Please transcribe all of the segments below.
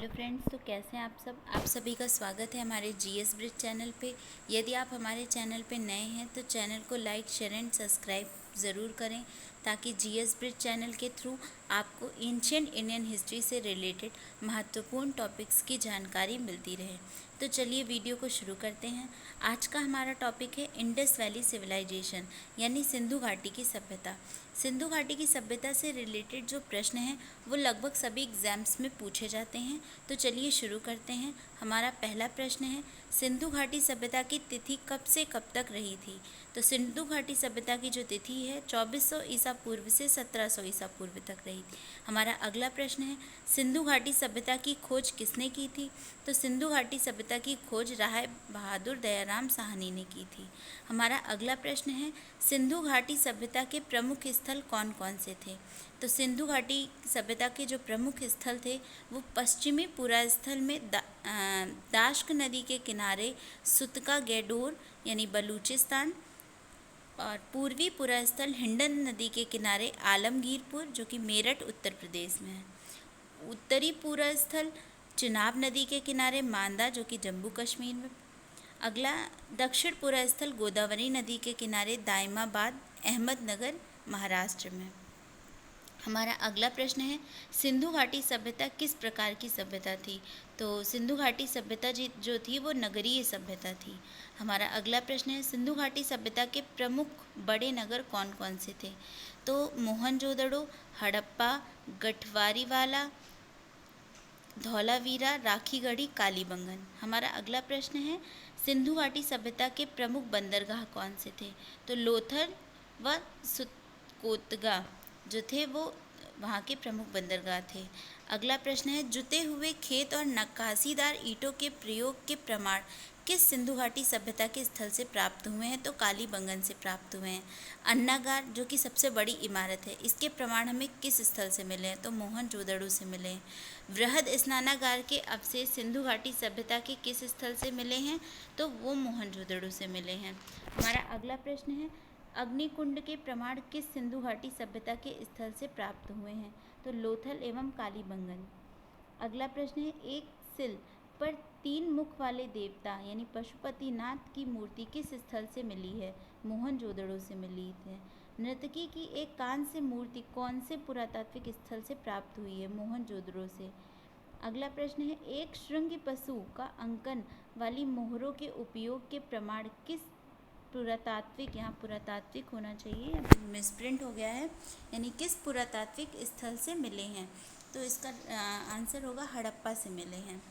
Hello friends, तो कैसे हैं आप सब। आप सभी का स्वागत है हमारे जीएस ब्रिज चैनल पे। यदि आप हमारे चैनल पे नए हैं तो चैनल को लाइक, शेयर एंड सब्सक्राइब ज़रूर करें, ताकि जीएस ब्रिज चैनल के थ्रू आपको एंशिएंट इंडियन हिस्ट्री से रिलेटेड महत्वपूर्ण टॉपिक्स की जानकारी मिलती रहे। तो चलिए वीडियो को शुरू करते हैं। आज का हमारा टॉपिक है इंडस वैली सिविलाइजेशन, यानी सिंधु घाटी की सभ्यता। सिंधु घाटी की सभ्यता से रिलेटेड जो प्रश्न हैं वो लगभग सभी एग्जाम्स में पूछे जाते हैं। तो चलिए शुरू करते हैं। हमारा पहला प्रश्न है, सिंधु घाटी सभ्यता की तिथि कब से कब तक रही थी। तो सिंधु घाटी सभ्यता की जो तिथि है 2400 ईसा पूर्व से 1700 ईसा पूर्व तक रही थी। हमारा अगला प्रश्न है, सिंधु घाटी सभ्यता की खोज किसने की थी। तो सिंधु घाटी सभ्यता की खोज राय बहादुर दयाराम साहनी ने की थी। हमारा अगला प्रश्न है, सिंधु घाटी सभ्यता के प्रमुख स्थल कौन कौन से थे। तो सिंधु घाटी सभ्यता के जो प्रमुख स्थल थे वो पश्चिमी पुरास्थल में दाश्क नदी के किनारे सुतका गैडोर यानी बलूचिस्तान, और पूर्वी पुरास्थल हिंडन नदी के किनारे आलमगीरपुर जो कि मेरठ उत्तर प्रदेश में है। उत्तरी पुरास्थल चिनाब नदी के किनारे मांदा जो कि जम्मू कश्मीर में। अगला दक्षिण पुरास्थल गोदावरी नदी के किनारे दाइमाबाद अहमदनगर महाराष्ट्र में। हमारा अगला प्रश्न है, सिंधु घाटी सभ्यता किस प्रकार की सभ्यता थी। तो सिंधु घाटी सभ्यता जो थी वो नगरीय सभ्यता थी। हमारा अगला प्रश्न है, सिंधु घाटी सभ्यता के प्रमुख बड़े नगर कौन कौन से थे। तो मोहनजोदड़ो, हड़प्पा, गठवारीवाला, धौलावीरा, राखीगढ़ी, कालीबंगन। हमारा अगला प्रश्न है, सिंधु घाटी सभ्यता के प्रमुख बंदरगाह कौन से थे। तो लोथल व सुकोतगा जो थे वो वहाँ के प्रमुख बंदरगाह थे। अगला प्रश्न है, जुते हुए खेत और नक्काशीदार ईंटों के प्रयोग के प्रमाण किस सिंधु घाटी सभ्यता के स्थल से प्राप्त हुए हैं। तो कालीबंगन से प्राप्त हुए हैं। अन्नागार जो कि सबसे बड़ी इमारत है, इसके प्रमाण हमें किस स्थल से मिले हैं। तो मोहनजोदड़ो से मिले हैं। वृहद स्नानागार के अवशेष सिंधु घाटी सभ्यता के किस स्थल से मिले हैं। तो वो मोहनजोदड़ो से मिले हैं। हमारा अगला प्रश्न है, अग्निकुंड के प्रमाण किस सिंधु घाटी सभ्यता के स्थल से प्राप्त हुए हैं। तो लोथल एवं कालीबंगन। अगला प्रश्न है, एक सिल पर 3 मुख वाले देवता यानी पशुपतिनाथ की मूर्ति किस स्थल से मिली है। मोहनजोदड़ो से मिली है। नर्तकी की एक कान से मूर्ति कौन से पुरातात्विक स्थल से प्राप्त हुई है। मोहनजोदड़ो से। अगला प्रश्न है, एक श्रृंगी पशु का अंकन वाली मोहरों के उपयोग के प्रमाण किस पुरातात्विक, यहाँ पुरातात्विक होना चाहिए, मिसप्रिंट हो गया है, यानी किस पुरातात्विक स्थल से मिले हैं। तो इसका आंसर होगा हड़प्पा से मिले हैं।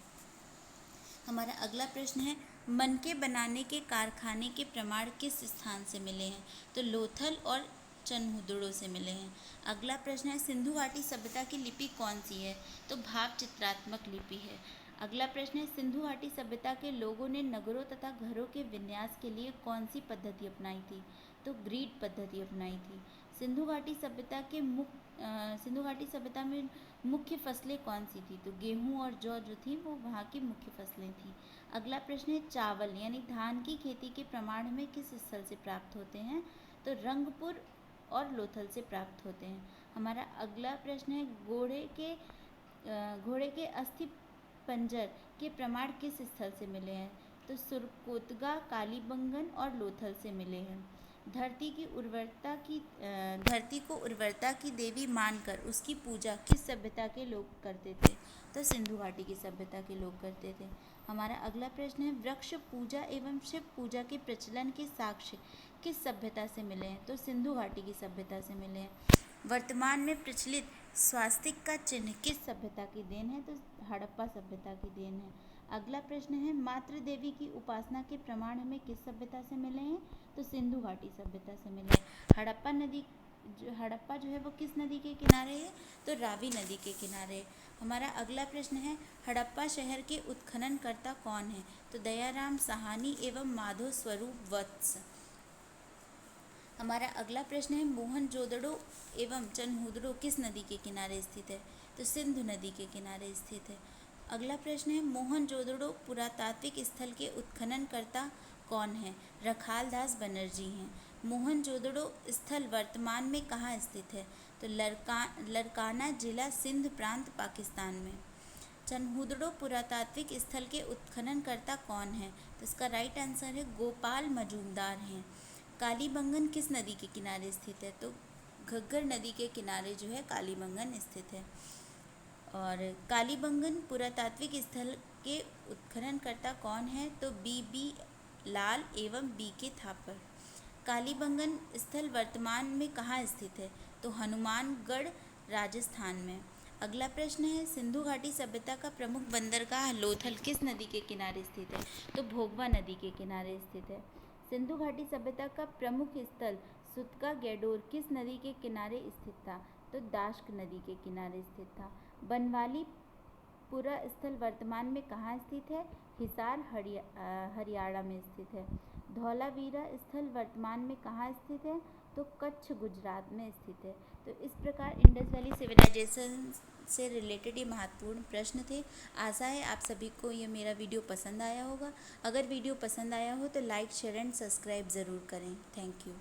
हमारा अगला प्रश्न है, मनके बनाने के कारखाने के प्रमाण किस स्थान से मिले हैं। तो लोथल और चनहुदड़ो से मिले हैं। अगला प्रश्न है, सिंधु घाटी सभ्यता की लिपि कौन सी है। तो भाव चित्रात्मक लिपि है। अगला प्रश्न है, सिंधु घाटी सभ्यता के लोगों ने नगरों तथा घरों के विन्यास के लिए कौन सी पद्धति अपनाई थी। तो ग्रीड पद्धति अपनाई थी। सिंधु घाटी सभ्यता के सिंधु घाटी सभ्यता में मुख्य फसलें कौन सी थी। तो गेहूं और जौ जो थी वो वहाँ की मुख्य फसलें थी। अगला प्रश्न है, चावल यानी धान की खेती के प्रमाण हमें किस स्थल से प्राप्त होते हैं। तो रंगपुर और लोथल से प्राप्त होते हैं। हमारा अगला प्रश्न है, घोड़े के अस्थि पंजर के प्रमाण किस स्थल से मिले हैं। तो सुरकोतगा, कालीबंगन और लोथल से मिले हैं। धरती को उर्वरता की देवी मानकर उसकी पूजा किस सभ्यता के लोग करते थे। तो सिंधु घाटी की सभ्यता के लोग करते थे। हमारा अगला प्रश्न है, वृक्ष पूजा एवं शिव पूजा के प्रचलन के साक्ष्य किस सभ्यता से मिले हैं। तो सिंधु घाटी की सभ्यता से मिले हैं। वर्तमान में प्रचलित स्वास्तिक का चिन्ह किस सभ्यता की देन है। तो हड़प्पा सभ्यता की देन है। अगला प्रश्न है, मातृ देवी की उपासना के प्रमाण हमें किस सभ्यता से मिले हैं। तो सिंधु घाटी सभ्यता से मिले हैं। हड़प्पा जो है वो किस नदी के किनारे है। तो रावी नदी के किनारे। हमारा अगला प्रश्न है, हड़प्पा शहर के उत्खननकर्ता कौन है। तो दयाराम साहनी एवं माधव स्वरूप वत्स। हमारा अगला प्रश्न है, मोहनजोदड़ो एवं चनहुदड़ो किस नदी के किनारे स्थित है। तो सिंधु नदी के किनारे स्थित है। अगला प्रश्न है, मोहनजोदड़ो पुरातात्विक स्थल के उत्खननकर्ता कौन है। रखालदास बनर्जी हैं। मोहनजोदड़ो स्थल वर्तमान में कहाँ स्थित है। तो लरकाना जिला, सिंध प्रांत, पाकिस्तान में। चनहुदड़ो पुरातात्विक स्थल के उत्खननकर्ता कौन है? तो इसका राइट आंसर है गोपाल मजूमदार हैं। कालीबंगन किस नदी के किनारे स्थित है? तो घग्गर नदी के किनारे जो है कालीबंगन स्थित है। और कालीबंगन पुरातात्विक स्थल के उत्खननकर्ता कौन है? तो बी लाल एवं बी के थापर। कालीबंगन स्थल वर्तमान में कहाँ स्थित है? तो हनुमानगढ़ राजस्थान में। अगला प्रश्न है सिंधु घाटी सभ्यता का प्रमुख बंदरगाह लोथल किस नदी के किनारे स्थित है? तो भोगवा नदी के किनारे स्थित है। सिंधु घाटी सभ्यता का प्रमुख स्थल सुतका गैडोर किस नदी के किनारे स्थित था? तो दाश्क नदी के किनारे स्थित था। बनवाली पुरा स्थल वर्तमान में कहाँ स्थित है? हिसार हरियाणा में स्थित है। धौलावीरा स्थल वर्तमान में कहाँ स्थित है? तो कच्छ गुजरात में स्थित है। तो इस प्रकार इंडस वैली सिविलाइजेशन से रिलेटेड ये महत्वपूर्ण प्रश्न थे। आशा है आप सभी को ये मेरा वीडियो पसंद आया होगा। अगर वीडियो पसंद आया हो तो लाइक शेयर एंड सब्सक्राइब ज़रूर करें। Thank you.